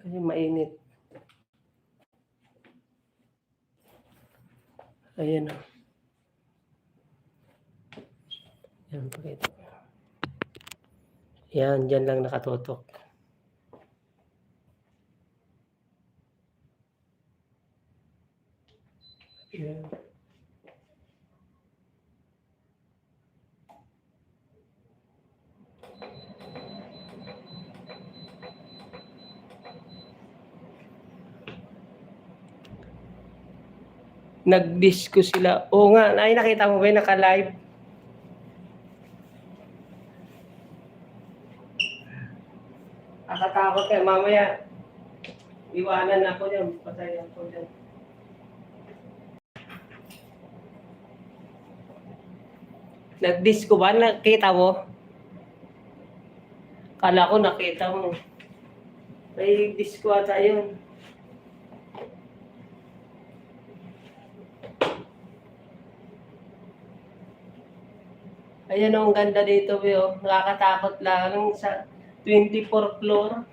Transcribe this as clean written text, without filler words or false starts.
Kasi mainit. Ayan o. Yan, pakita. Yan, dyan lang nakatutok. Yan. Nag-disco sila. Oo nga, ay nakita mo ba yung naka-live? Nakatakot ka, mamaya. Iwanan ako dyan, patay ako dyan. Nag-disco ba? Nakita mo? Kala ko nakita mo. May disco ata yun. Ayan o, ang ganda dito, Bio. Nakakatakot lang sa 24th floor.